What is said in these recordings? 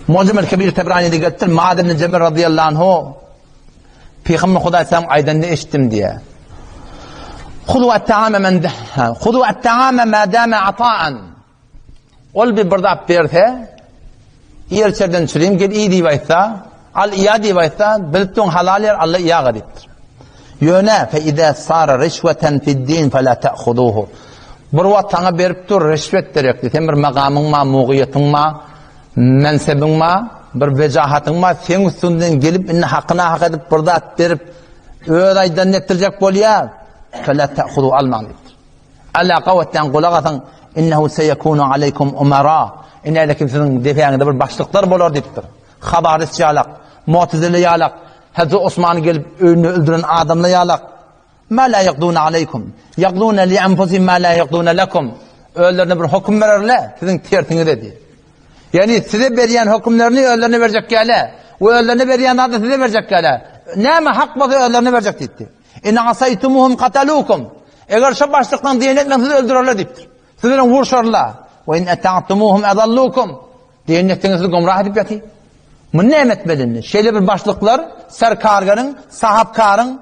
Mu'cem el-Kebir Tebrani'de getir. Muad ibn Cebel radıyallahu anhu Peygamber Huda Aleyhisselam aydan ne işittim diye. Hudu et-ta'ame ma dâme ata'an. Ol bir bırdap berse, yerçerden çüreyim, gel iyi deyvaysa, al iya deyvaysa, biliptun halal yer Allah iya gadiptir. Yöne fe idâ sâra rişveten fid-din fe la te'huduhu. Bir vat sana berip dur, rişvet derekli. Sen bir makamın ma, muğiyetin ma, mensebin ma, bir vecahatın ma, sen üstünden gelip inni hakkına hak edip bırdat berip, öğüt aydan nettirecek bol ya, fe la te'hudu alman deyiptir. Allah kavvetten kulağatın, innehu seyekunu aleykum umara. İnne de kimsenin defeğinde bir başlıklar bolar deyiptir. Habaris yalak, Mu'tezile yalak, Hazreti Osman'ı gelip önünü öldüren adamla yalak. Ma la yaqduna aleykum. Yaqduna li anfusihim ma la yaqduna lakum. Öğlerine bir hüküm verirler, sizin tertini dedi. Yani size veriyen hükümlerini öğlerine verecek gele. O öğlerine veriyen adı size verecek gele. Neyme hak bazı öğlerine verecek dedi. İnne asaytumuhum katalukum. Eğer şu başlıktan diyenetle sizi öldürürler deyiptir. Sizden vuruşurlar. Ve in eta'tumuhum edallukum. Diyenetinizi gumrah edip yatı. Bu ne etmediniz? Şeyle bir başlıklar, serkargarın, sahapkarın,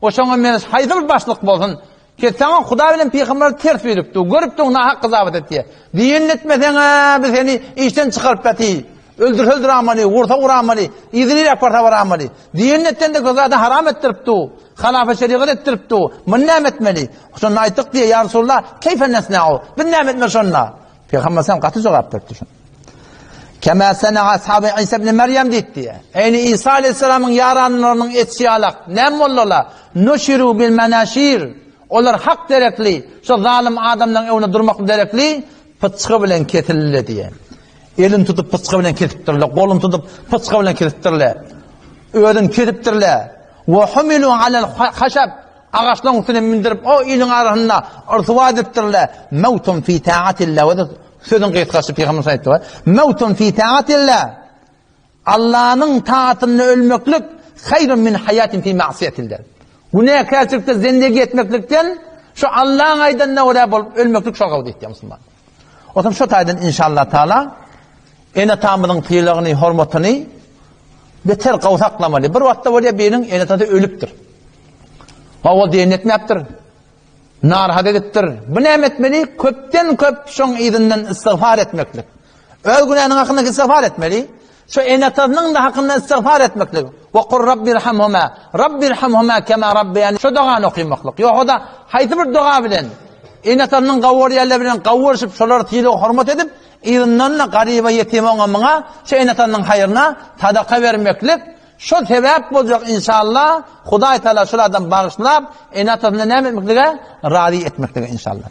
o şoňa men haýdy bir başlyk bolsun. Ki sana Huda bilen Peygamber ters beripdi. Görüpdi ona hak gazabet etdi. Diýen etmeden biz seni işten çykaryp etdi. Öldür amali, vursa amali, izini raporta var amali. Diýen etden de gazada haram ettiripdi. Halafa şeriat ettiripdi. Men näme etmeli? Şonu aýtdyk diye ya Resulullah, keyfe nesna'u? Ben näme etmeli şonna? Peygamber sen gaty jogap berdi şonu. Kema sana ashabi İsa ibn Meryem deydi. Eyni İsa aleyhisselamın yaranlarının etsi alak. Nem ollalar? Nuşiru bil menaşir. Onlar hak derekli. Şu zalim adamdan evine durmak derekli. Pıçkı bilen ketilile diye. Elin tutup pıçkı bilen ketiptirler. Kolun tutup pıçkı bilen ketiptirler. Ödün ketiptirler. Ve humilu alel haşab. Ağaçların üstüne mindirip o ilin arasında ırtıva ediptirler. Mevtun fi ta'atillah. Sözün kıyıtkası Peygamber sayıttı var. Mevtun fi ta'atillah. Allah'ın taatını ölmeklik hayrun min hayatin fi ma'siyetillah. Bu neye karşılıkta zindegi etmeklikten şu Allah'ın aydanına oraya bolup ölmeklik çok avdı ihtiya Müslüman. O zaman şu taydan inşallah Teala ene tamının tıyılığını, hormatını beter kavsaklamalı. Bir vakitte oraya birinin ene tadı ölüptür. O diyen etmeyaptır. Narhat ediptir. Bu ne etmeli? Köpten köp şoň izinden istiğfar etmeklik. Öl günahının hakkında istiğfar etmeli. Şu enatının da hakkında istiğfar etmeklik. Ve kur Rabbirhamhuma. Rabbirhamhuma kema Rabbi. Yani şu duanı okuymaklık. Yok o da hayti bir dua bilen. Enatının gavur yerle bilen gavurşup şoları tiyili hormat edip izinden gariba yetime oňa şu enatının hayrına sadaka vermeklik. Şu sebep olacak inşallah. Hudaý Teala şulardan bağışlap, enatını ne etmeklige? Radi etmeklige inşallah.